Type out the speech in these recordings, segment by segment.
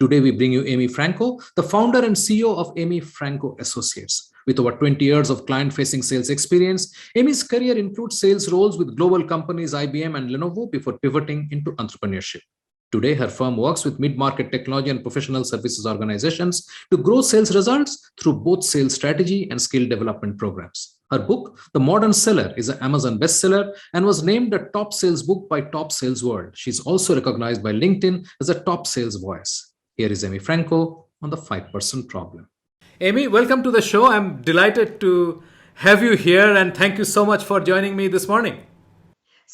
Today, we bring you Amy Franco, the founder and CEO of Amy Franco Associates. With over 20 years of client-facing sales experience, Amy's career includes sales roles with global companies IBM and Lenovo before pivoting into entrepreneurship. Today, her firm works with mid-market technology and professional services organizations to grow sales results through both sales strategy and skill development programs. Her book, The Modern Seller, is an Amazon bestseller and was named a top sales book by Top Sales World. She's also recognized by LinkedIn as a top sales voice. Here is Amy Franco on the 5% problem. Amy, welcome to the show. I'm delighted to have you here and thank you so much for joining me this morning.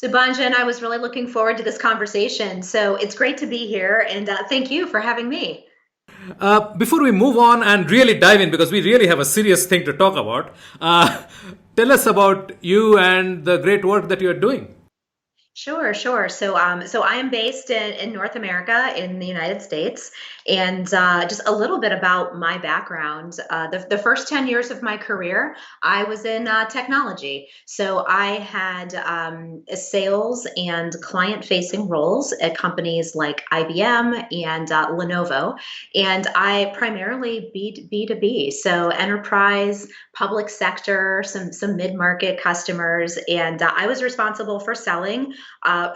Subhanjan, I was really looking forward to this conversation. So it's great to be here and thank you for having me. Before we move on and really dive in, because we really have a serious thing to talk about, tell us about you and the great work that you're doing. Sure. So I am based in North America in the United States, and just a little bit about my background. The first 10 years of my career, I was in technology. So I had sales and client-facing roles at companies like IBM and Lenovo, and I primarily B2B, so enterprise, public sector, some mid-market customers, and I was responsible for selling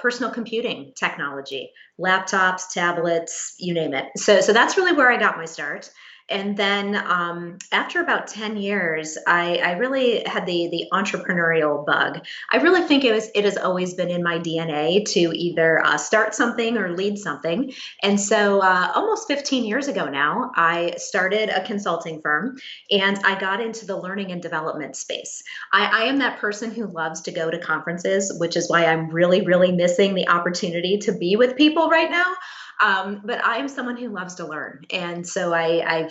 personal computing technology, laptops, tablets, you name it. So that's really where I got my start. And then after about 10 years, I really had the entrepreneurial bug. I really think it has always been in my DNA to either start something or lead something. And so almost 15 years ago now, I started a consulting firm and I got into the learning and development space. I am that person who loves to go to conferences, which is why I'm really, really missing the opportunity to be with people right now. But I am someone who loves to learn. And so I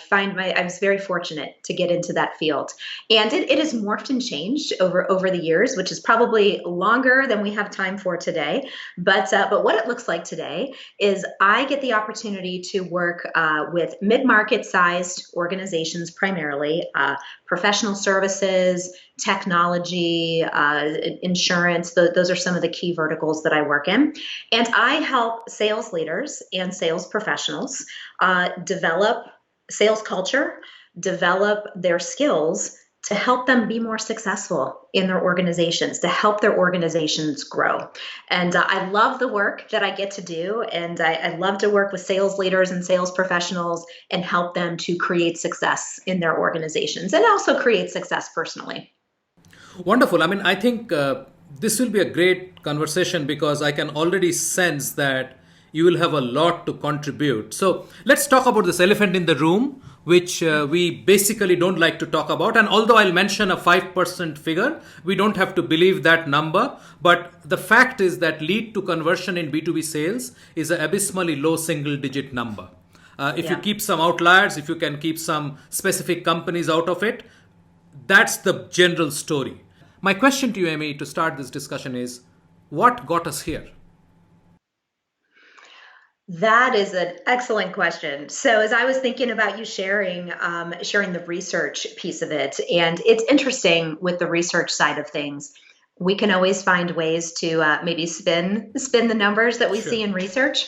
was very fortunate to get into that field. And it has morphed and changed over the years, which is probably longer than we have time for today. But what it looks like today is I get the opportunity to work with mid-market sized organizations, primarily professional services, technology, insurance. Those are some of the key verticals that I work in. And I help sales leaders and sales professionals develop sales culture, develop their skills to help them be more successful in their organizations, to help their organizations grow. And I love the work that I get to do. And I love to work with sales leaders and sales professionals and help them to create success in their organizations and also create success personally. Wonderful. I mean, I think this will be a great conversation because I can already sense that you will have a lot to contribute. So let's talk about this elephant in the room, which we basically don't like to talk about. And although I'll mention a 5% figure, we don't have to believe that number. But the fact is that lead to conversion in B2B sales is an abysmally low single digit number. If you keep some outliers, if you can keep some specific companies out of it, that's the general story. My question to you, Amy, to start this discussion is, what got us here? That is an excellent question. So as I was thinking about you sharing the research piece of it, and it's interesting with the research side of things, we can always find ways to maybe spin the numbers that we see in research.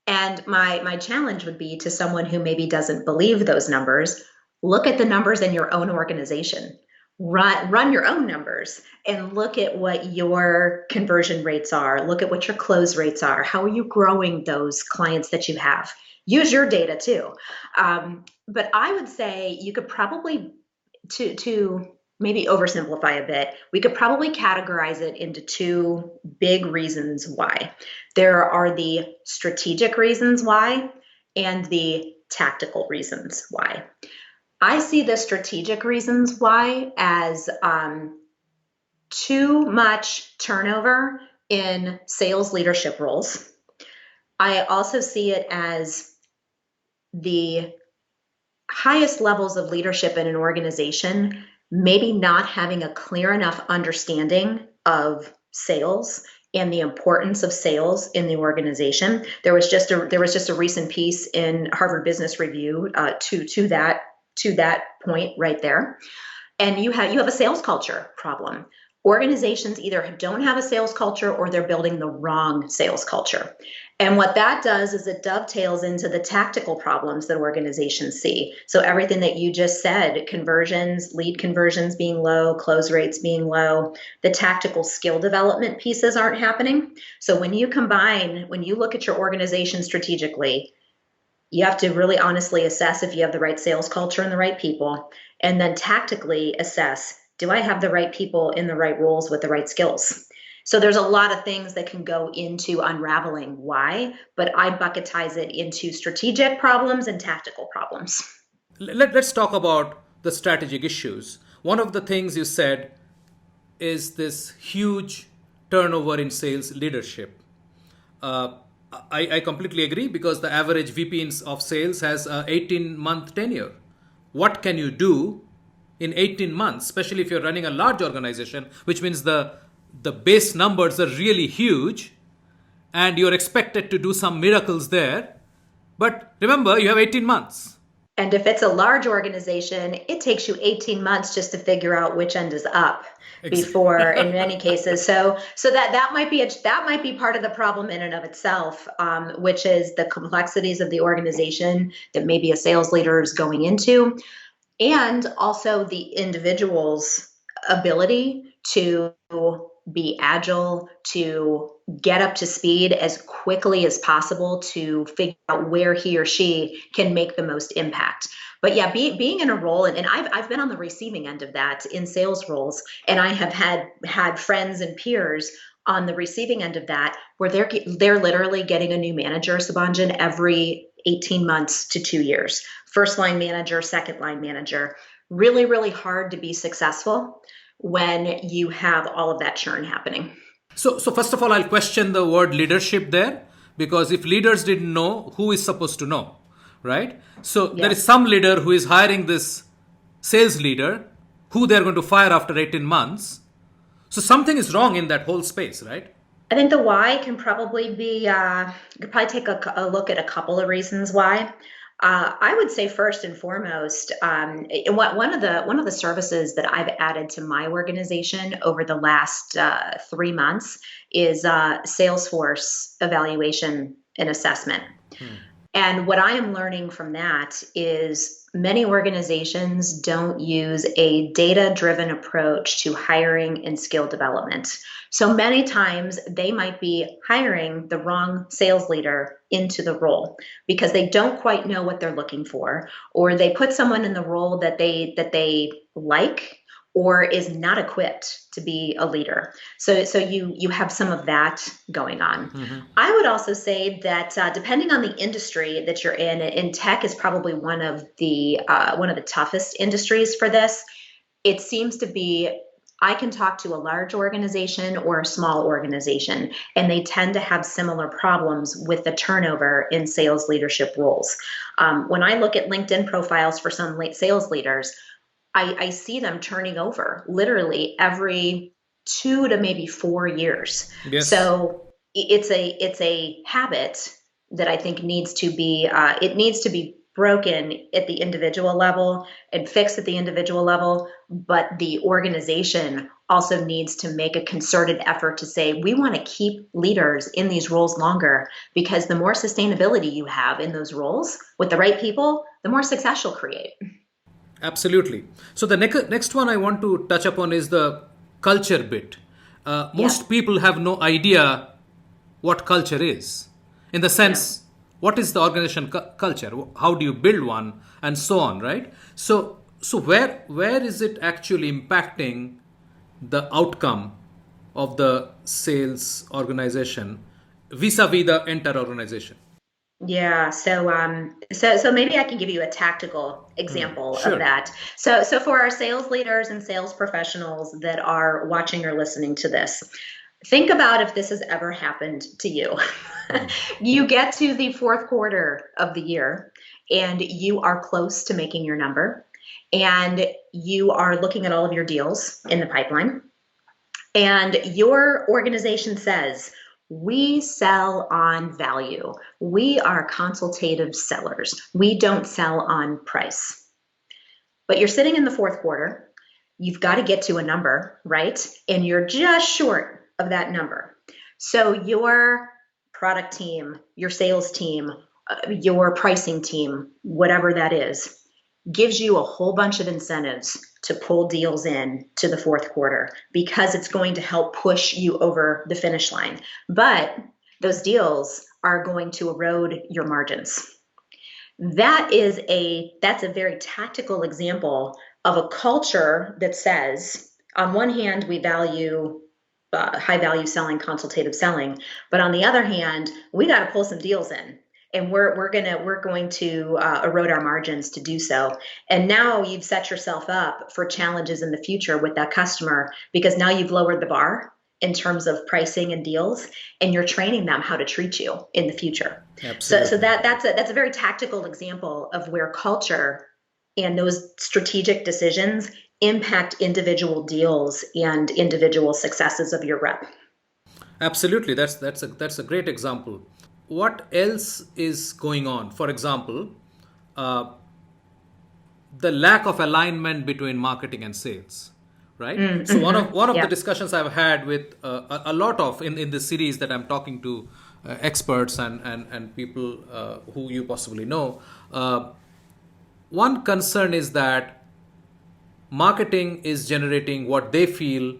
And my challenge would be to someone who maybe doesn't believe those numbers, look at the numbers in your own organization. Run your own numbers and look at what your conversion rates are. Look at what your close rates are. How are you growing those clients that you have? Use your data too. But I would say you could probably, to maybe oversimplify a bit, we could probably categorize it into two big reasons why. There are the strategic reasons why and the tactical reasons why. I see the strategic reasons why as too much turnover in sales leadership roles. I also see it as the highest levels of leadership in an organization maybe not having a clear enough understanding of sales and the importance of sales in the organization. There was just a recent piece in Harvard Business Review to that point right there. And you have a sales culture problem. Organizations either don't have a sales culture or they're building the wrong sales culture. And what that does is it dovetails into the tactical problems that organizations see. So everything that you just said, conversions, lead conversions being low, close rates being low, the tactical skill development pieces aren't happening. So when you look at your organization strategically, you have to really honestly assess if you have the right sales culture and the right people, and then tactically assess, do I have the right people in the right roles with the right skills? So there's a lot of things that can go into unraveling why, but I bucketize it into strategic problems and tactical problems. Let's talk about the strategic issues. One of the things you said is this huge turnover in sales leadership. Uh, I completely agree because the average VP of sales has a 18-month tenure. What can you do in 18 months, especially if you're running a large organization, which means the base numbers are really huge and you're expected to do some miracles there. But remember, you have 18 months. And if it's a large organization, it takes you 18 months just to figure out which end is up before, in many cases. So that might be part of the problem in and of itself, which is the complexities of the organization that maybe a sales leader is going into, and also the individual's ability to be agile, to get up to speed as quickly as possible to figure out where he or she can make the most impact. But yeah, being in a role, and I've been on the receiving end of that in sales roles, and I have had friends and peers on the receiving end of that where they're literally getting a new manager, Sabanjan, every 18 months to 2 years. First line manager, second line manager. Really, really hard to be successful when you have all of that churn happening. So first of all, I'll question the word leadership there, because if leaders didn't know, who is supposed to know, right? So there is some leader who is hiring this sales leader who they're going to fire after 18 months. So something is wrong in that whole space, right? I think the why can probably be, you could probably take a look at a couple of reasons why. I would say first and foremost, one of the services that I've added to my organization over the last 3 months is Salesforce evaluation and assessment. And what I am learning from that is many organizations don't use a data-driven approach to hiring and skill development. So many times they might be hiring the wrong sales leader into the role because they don't quite know what they're looking for, or they put someone in the role that they like or is not equipped to be a leader. So you have some of that going on. I would also say that depending on the industry that you're in, and tech is probably one of the toughest industries for this. It seems to be, I can talk to a large organization or a small organization, and they tend to have similar problems with the turnover in sales leadership roles. When I look at LinkedIn profiles for some sales leaders, I see them turning over literally every 2 to maybe 4 years. Yes. So it's a habit that I think needs to be broken at the individual level and fixed at the individual level. But the organization also needs to make a concerted effort to say, we want to keep leaders in these roles longer, because the more sustainability you have in those roles with the right people, the more success you'll create. Absolutely. So the next one I want to touch upon is the culture bit. Most people have no idea what culture is. In the sense, what is the organization culture? How do you build one, and so on, right? So where is it actually impacting the outcome of the sales organization vis-a-vis the entire organization? Yeah, so maybe I can give you a tactical example Sure. of that. So for our sales leaders and sales professionals that are watching or listening to this, think about if this has ever happened to you. You get to the fourth quarter of the year and you are close to making your number, and you are looking at all of your deals in the pipeline, and your organization says, we sell on value. We are consultative sellers. We don't sell on price. But you're sitting in the fourth quarter. You've got to get to a number, right? And you're just short of that number. So your product team, your sales team, your pricing team, whatever that is, gives you a whole bunch of incentives to pull deals in to the fourth quarter because it's going to help push you over the finish line. But those deals are going to erode your margins. That's a very tactical example of a culture that says, on one hand, we value high value selling, consultative selling, but on the other hand, we got to pull some deals in, and we're going to erode our margins to do so. And now you've set yourself up for challenges in the future with that customer because now you've lowered the bar in terms of pricing and deals, and you're training them how to treat you in the future. Absolutely. So that's a very tactical example of where culture and those strategic decisions impact individual deals and individual successes of your rep. Absolutely, that's a great example. What else is going on? For example, the lack of alignment between marketing and sales, right? Mm-hmm. So one of Yeah. the discussions I've had with a lot of in this series that I'm talking to experts and people who you possibly know. One concern is that marketing is generating what they feel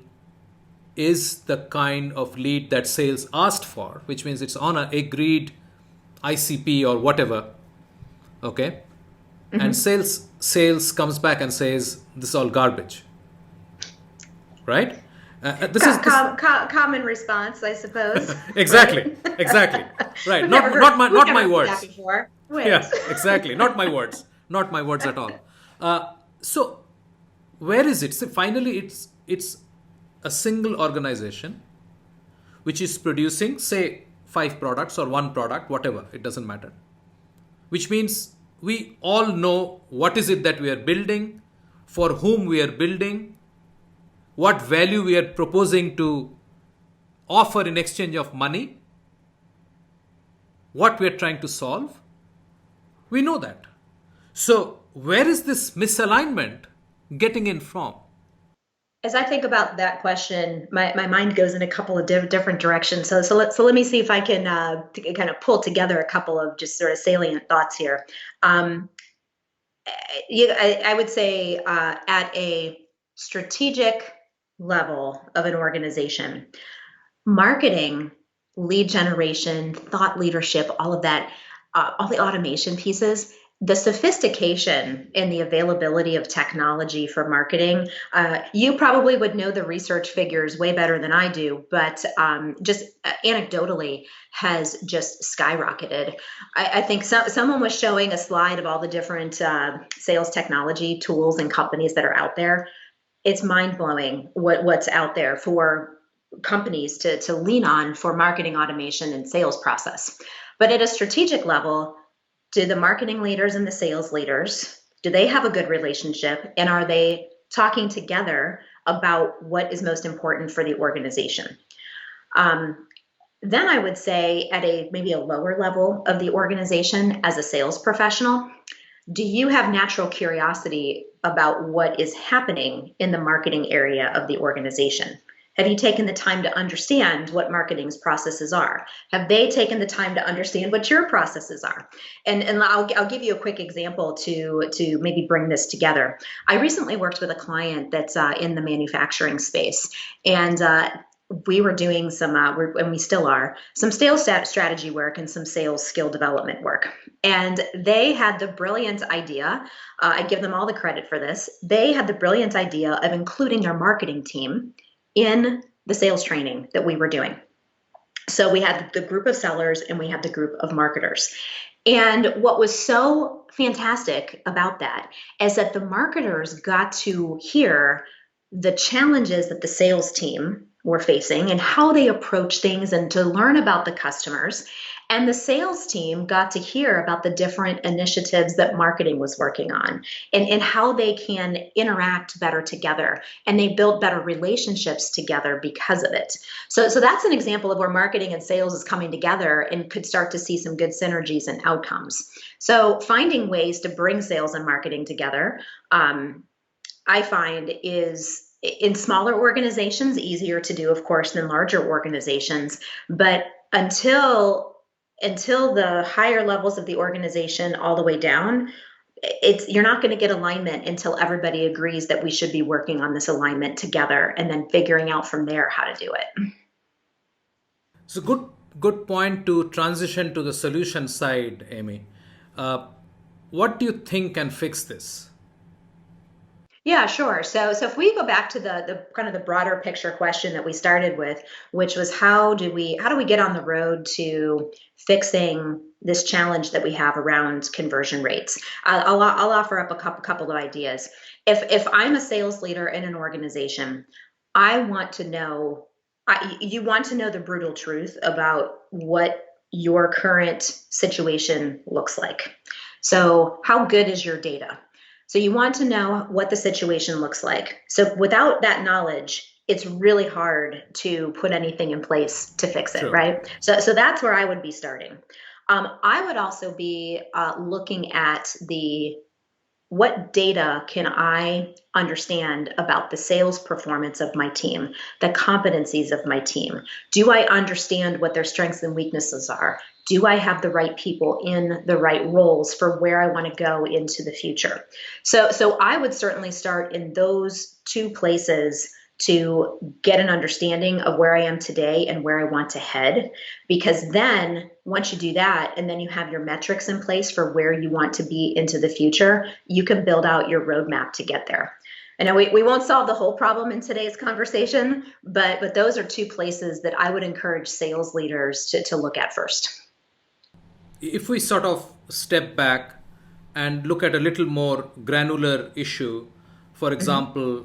is the kind of lead that sales asked for, which means it's on an agreed ICP or whatever. Okay. Mm-hmm. And sales comes back and says, this is all garbage. Right? Common response, I suppose. Exactly. Right? Exactly. Right. Not my words. That before. Wait. Yeah, exactly. Not my words. Not my words at all. So where is it? So finally, it's a single organization which is producing, say, 5 products or 1 product, whatever. It doesn't matter. Which means we all know what is it that we are building, for whom we are building, what value we are proposing to offer in exchange of money, what we are trying to solve. We know that. So where is this misalignment getting in from? As I think about that question, my mind goes in a couple of different directions. So let me see if I can kind of pull together a couple of just sort of salient thoughts here. I would say at a strategic level of an organization, marketing, lead generation, thought leadership, all of that, all the automation pieces, the sophistication and the availability of technology for marketing, you probably would know the research figures way better than I do, but just anecdotally has just skyrocketed. I think someone was showing a slide of all the different sales technology tools and companies that are out there. It's mind-blowing what's out there for companies to lean on for marketing automation and sales process. But at a strategic level, do the marketing leaders and the sales leaders, do they have a good relationship? And are they talking together about what is most important for the organization? Then I would say at maybe a lower level of the organization as a sales professional, do you have natural curiosity about what is happening in the marketing area of the organization? Have you taken the time to understand what marketing's processes are? Have they taken the time to understand what your processes are? And I'll give you a quick example to maybe bring this together. I recently worked with a client that's in the manufacturing space, and we were doing some, and we still are, some sales strategy work and some sales skill development work. And they had the brilliant idea, I give them all the credit for this, they had the brilliant idea of including their marketing team in the sales training that we were doing. So we had the group of sellers and we had the group of marketers. And what was so fantastic about that is that the marketers got to hear the challenges that the sales team were facing and how they approach things and to learn about the customers. And the sales team got to hear about the different initiatives that marketing was working on and how they can interact better together. And they build better relationships together because of it. So that's an example of where marketing and sales is coming together and could start to see some good synergies and outcomes. So finding ways to bring sales and marketing together, I find is in smaller organizations easier to do, of course, than larger organizations. But until until the higher levels of the organization all the way down, you're not going to get alignment until everybody agrees that we should be working on this alignment together and then figuring out from there how to do it. So good point to transition to the solution side, Amy. Uh, what do you think can fix this? Yeah, sure. So if we go back to the kind of the broader picture question that we started with, which was how do we get on the road to fixing this challenge that we have around conversion rates? I'll offer up a couple of ideas. If I'm a sales leader in an organization, I want to know you want to know the brutal truth about what your current situation looks like. So how good is your data? So you want to know what the situation looks like. So without that knowledge, it's really hard to put anything in place to fix it, True. right? So that's where I would be starting. I would also be looking at what data can I understand about the sales performance of my team, the competencies of my team? Do I understand what their strengths and weaknesses are? Do I have the right people in the right roles for where I want to go into the future? So I would certainly start in those two places to get an understanding of where I am today and where I want to head. Because then once you do that, and then you have your metrics in place for where you want to be into the future, you can build out your roadmap to get there. I know we won't solve the whole problem in today's conversation, but those are two places that I would encourage sales leaders to look at first. If we sort of step back and look at a little more granular issue, for Mhm. example,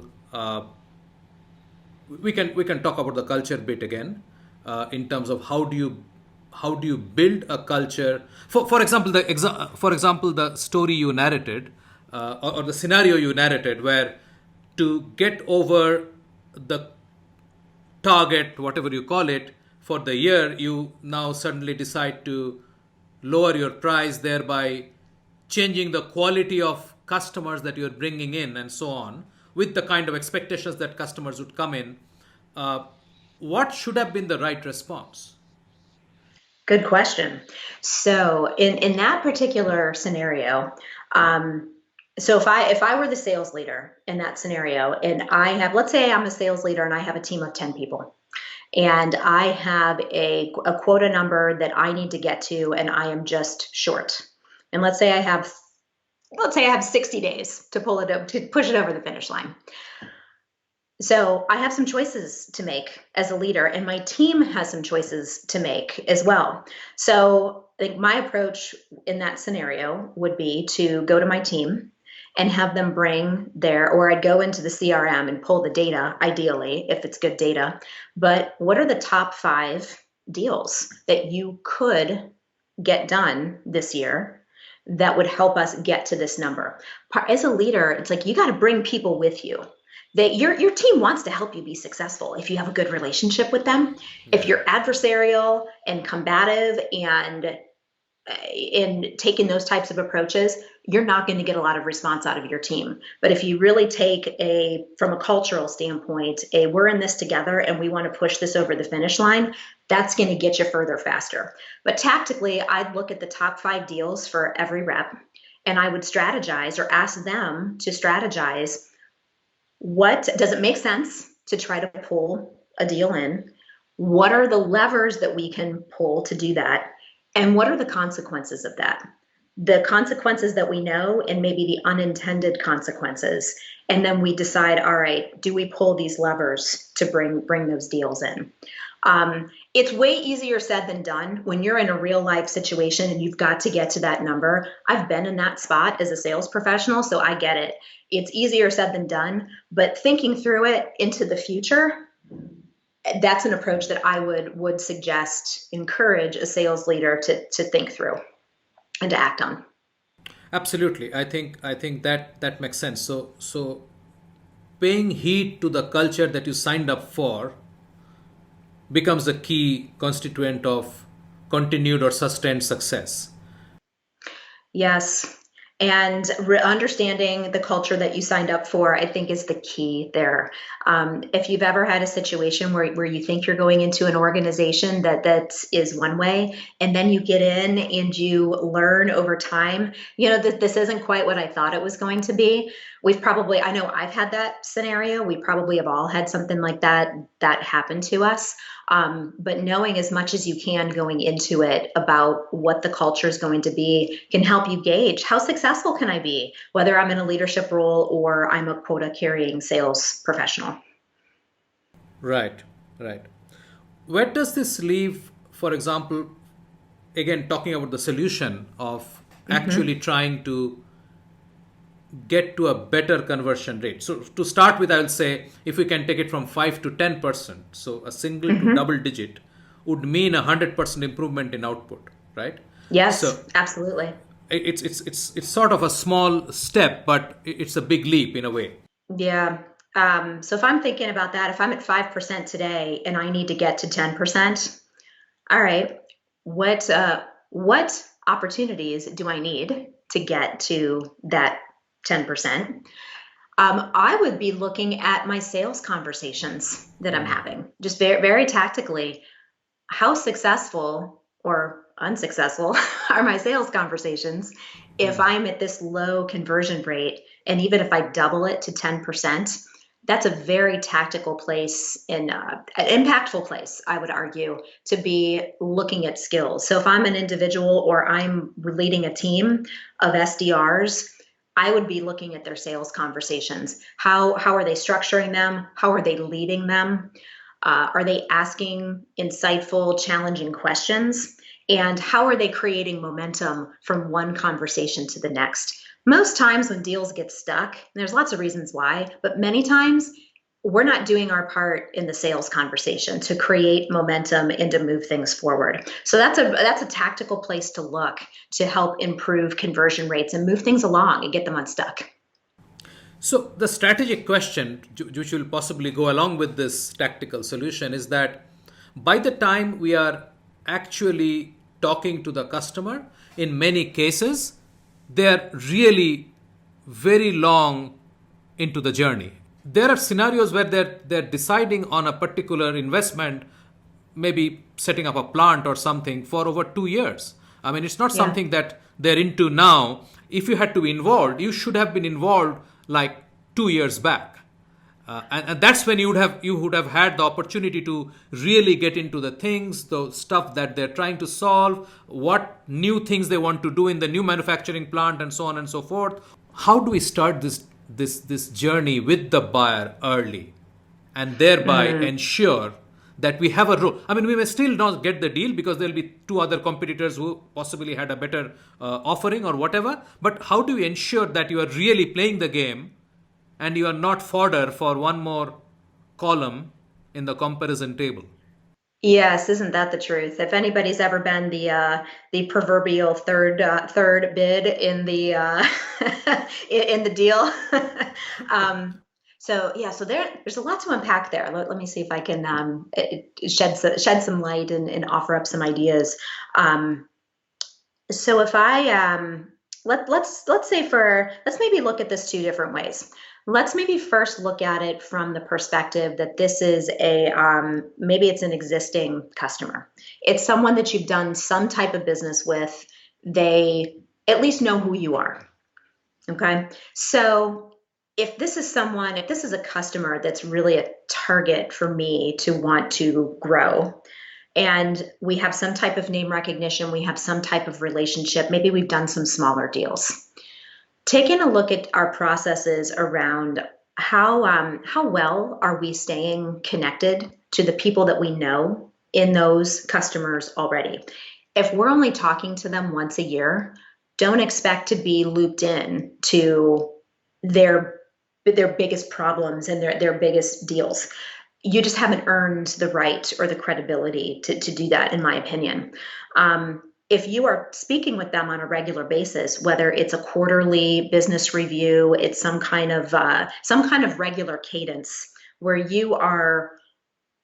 we can talk about the culture bit again, in terms of how do you build a culture. For example, the story you narrated, or the scenario you narrated, where to get over the target, whatever you call it, for the year, you now suddenly decide to lower your price, thereby changing the quality of customers that you're bringing in, and so on, with the kind of expectations that customers would come in. Uh, what should have been the right response? Good question. So in that particular scenario, um, so if I were the sales leader in that scenario, and let's say I'm a sales leader and I have a team of 10 people, and I have a quota number that I need to get to, and I am just short. And let's say I have 60 days to pull it up to push it over the finish line. So I have some choices to make as a leader, and my team has some choices to make as well. So I think my approach in that scenario would be to go to my team and have them or I'd go into the CRM and pull the data, ideally, if it's good data. But what are the top 5 deals that you could get done this year that would help us get to this number? As a leader, it's like you got to bring people with you. That your team wants to help you be successful if you have a good relationship with them. If Yeah. you're adversarial and combative and in taking those types of approaches, you're not going to get a lot of response out of your team. But if you really take from a cultural standpoint, we're in this together and we want to push this over the finish line, that's going to get you further faster. But tactically, I'd look at the top 5 deals for every rep, and I would strategize or ask them to strategize. What does it make sense to try to pull a deal in? What are the levers that we can pull to do that? And what are the consequences of that? The consequences that we know, and maybe the unintended consequences. And then we decide, all right, do we pull these levers to bring those deals in? It's way easier said than done when you're in a real life situation and you've got to get to that number. I've been in that spot as a sales professional, so I get it. It's easier said than done, but thinking through it into the future, that's an approach that I would suggest, encourage a sales leader to think through and to act on. Absolutely. I think that makes sense. So paying heed to the culture that you signed up for becomes a key constituent of continued or sustained success. Yes. And understanding the culture that you signed up for, I think, is the key there. If you've ever had a situation where you think you're going into an organization that is one way, and then you get in and you learn over time, that this isn't quite what I thought it was going to be. I know I've had that scenario. We probably have all had something like that happen to us. But knowing as much as you can going into it about what the culture is going to be can help you gauge how successful can I be, whether I'm in a leadership role or I'm a quota carrying sales professional. Right, right. Where does this leave, for example, again, talking about the solution of actually trying to get to a better conversion rate? So to start with, I'll say if we can take it from 5 to 10%, so a single to double digit would mean 100% improvement in output, right? Yes, So absolutely. it's sort of a small step, but it's a big leap in a way. Yeah. So if I'm thinking about that, if I'm at 5% today and I need to get to 10%, all right, what opportunities do I need to get to that 10%? I would be looking at my sales conversations that I'm having, just very, very tactically. How successful or unsuccessful are my sales conversations if I'm at this low conversion rate? And even if I double it to 10%, that's a very tactical place and an impactful place, I would argue, to be looking at skills. So if I'm an individual or I'm leading a team of SDRs, I would be looking at their sales conversations. How are they structuring them? How are they leading them? Are they asking insightful, challenging questions? And how are they creating momentum from one conversation to the next? Most times when deals get stuck, and there's lots of reasons why, but many times we're not doing our part in the sales conversation to create momentum and to move things forward. So that's a tactical place to look to help improve conversion rates and move things along and get them unstuck. So the strategic question, which will possibly go along with this tactical solution, is that by the time we are actually talking to the customer, in many cases, they're really very long into the journey. There are scenarios where they're deciding on a particular investment, maybe setting up a plant or something for over 2 years. I mean, it's not Yeah. something that they're into now. If you had to be involved, you should have been involved like 2 years back. And that's when you would have had the opportunity to really get into the things, the stuff that they're trying to solve, what new things they want to do in the new manufacturing plant, and so on and so forth. How do we start this journey with the buyer early, and thereby ensure that we have a role? I mean, we may still not get the deal because there'll be two other competitors who possibly had a better offering or whatever. But how do we ensure that you are really playing the game and you are not fodder for one more column in the comparison table? Yes, isn't that the truth? If anybody's ever been the proverbial third bid in the in the deal, so yeah, so there's a lot to unpack there. Let me see if I can shed some light and offer up some ideas. So if I let's say let's maybe look at this two different ways. Let's maybe first look at it from the perspective that this is maybe it's an existing customer. It's someone that you've done some type of business with. They at least know who you are. Okay. So if this is a customer that's really a target for me to want to grow, and we have some type of name recognition, we have some type of relationship, maybe we've done some smaller deals. Taking a look at our processes around how well are we staying connected to the people that we know in those customers already. If we're only talking to them once a year, don't expect to be looped in to their biggest problems and their biggest deals. You just haven't earned the right or the credibility to do that, in my opinion. If you are speaking with them on a regular basis, whether it's a quarterly business review, it's some kind of regular cadence where you are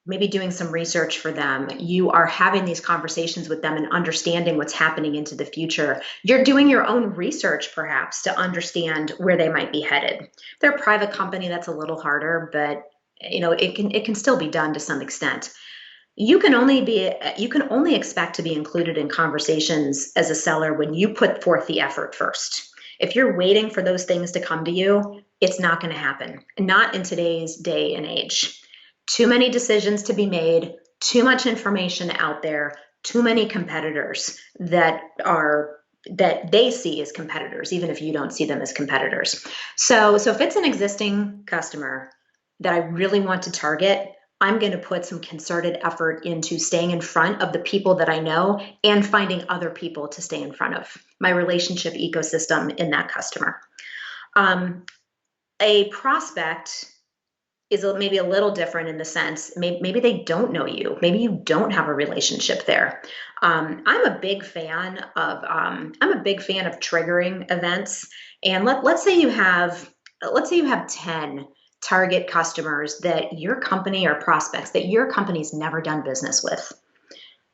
maybe doing some research for them. You are having these conversations with them and understanding what's happening into the future. You're doing your own research, perhaps, to understand where they might be headed. If they're a private company, that's a little harder, but it can still be done to some extent. You can only expect to be included in conversations as a seller when you put forth the effort first. If you're waiting for those things to come to you, it's not going to happen. Not in today's day and age. Too many decisions to be made, too much information out there, too many competitors that they see as competitors, even if you don't see them as competitors. So if it's an existing customer that I really want to target, I'm going to put some concerted effort into staying in front of the people that I know and finding other people to stay in front of, my relationship ecosystem in that customer. A prospect is maybe a little different in the sense, maybe they don't know you. Maybe you don't have a relationship there. I'm a big fan of triggering events. And let's say you have 10 target customers that your company or prospects that your company's never done business with.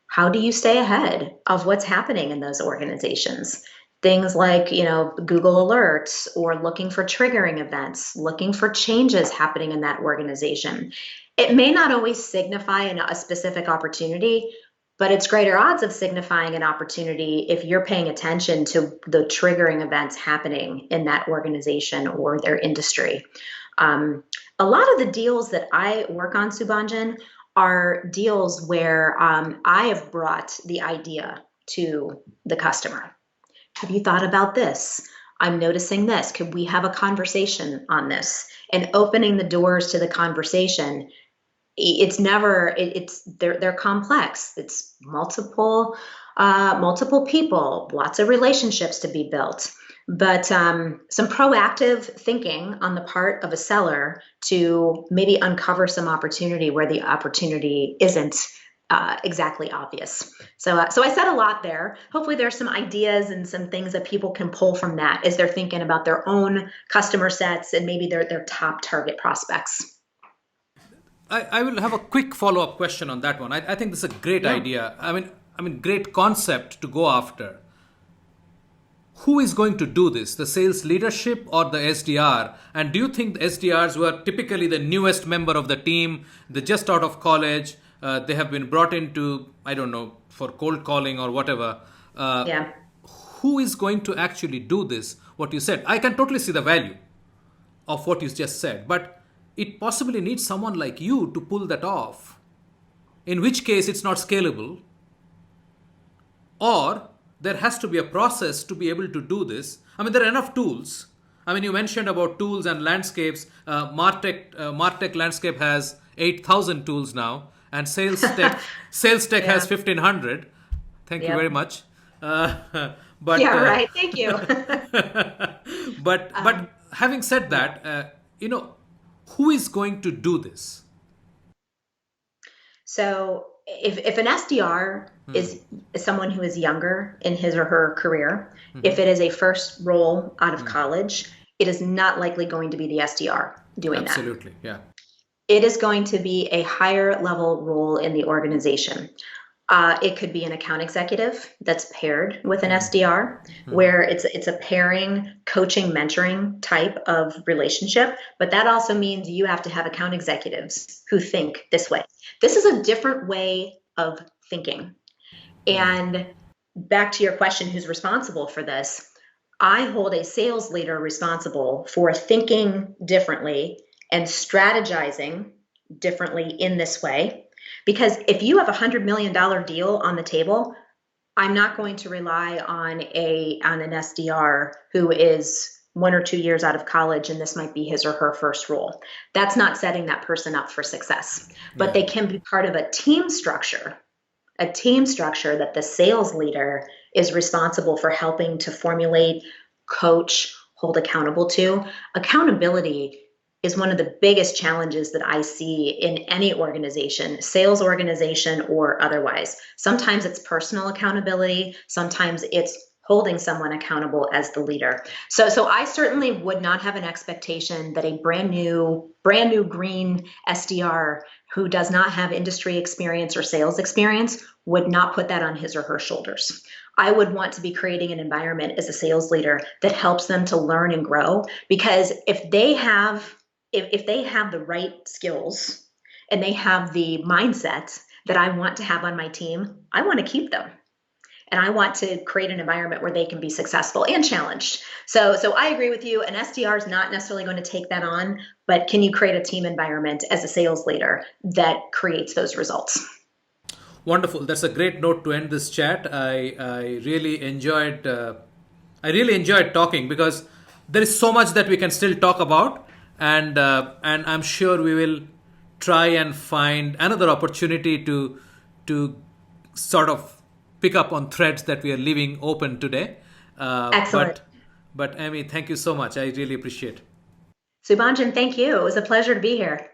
How do you stay ahead of what's happening in those organizations? Things like, Google Alerts, or looking for triggering events, looking for changes happening in that organization. It may not always signify a specific opportunity, but it's greater odds of signifying an opportunity if you're paying attention to the triggering events happening in that organization or their industry. A lot of the deals that I work on, Subhanjan, are deals where I have brought the idea to the customer. Have you thought about this? I'm noticing this. Could we have a conversation on this? And opening the doors to the conversation, they're complex. It's multiple people, lots of relationships to be built. But some proactive thinking on the part of a seller to maybe uncover some opportunity where the opportunity isn't exactly obvious. So I said a lot there. Hopefully there's some ideas and some things that people can pull from that as they're thinking about their own customer sets and maybe their top target prospects. I will have a quick follow-up question on that one. I think this is a great idea. I mean, great concept to go after. Who is going to do this? The sales leadership or the SDR? And do you think the SDRs, who are typically the newest member of the team, they're just out of college, they have been brought into, I don't know, for cold calling or whatever. Who is going to actually do this? What you said, I can totally see the value of what you just said, but it possibly needs someone like you to pull that off. In which case it's not scalable, or there has to be a process to be able to do this. I mean, there are enough tools. I mean, you mentioned about tools and landscapes. MarTech landscape has 8,000 tools now, and Sales Tech has 1,500. Thank you very much. Right. Thank you. But having said that, who is going to do this? So if an SDR is someone who is younger in his or her career, if it is a first role out of college, it is not likely going to be the SDR doing that. Absolutely, yeah. It is going to be a higher level role in the organization. It could be an account executive that's paired with an SDR, where it's a pairing, coaching, mentoring type of relationship. But that also means you have to have account executives who think this way. This is a different way of thinking. And back to your question, who's responsible for this? I hold a sales leader responsible for thinking differently and strategizing differently in this way. Because if you have a $100 million deal on the table, I'm not going to rely on an SDR who is 1 or 2 years out of college and this might be his or her first role. That's not setting that person up for success. But they can be part of a team structure that the sales leader is responsible for helping to formulate, coach, hold accountable to. Accountability is one of the biggest challenges that I see in any organization, sales organization or otherwise. Sometimes it's personal accountability. Sometimes it's holding someone accountable as the leader. So I certainly would not have an expectation that a brand new green SDR who does not have industry experience or sales experience would not put that on his or her shoulders. I would want to be creating an environment as a sales leader that helps them to learn and grow, because if they have the right skills and they have the mindset that I want to have on my team, I want to keep them. And I want to create an environment where they can be successful and challenged. So I agree with you. An SDR is not necessarily going to take that on, but can you create a team environment as a sales leader that creates those results? Wonderful. That's a great note to end this chat. I really enjoyed talking, because there is so much that we can still talk about, and I'm sure we will try and find another opportunity to sort of pick up on threads that we are leaving open today. Excellent. But Amy, thank you so much. I really appreciate it. Subhanjan, thank you. It was a pleasure to be here.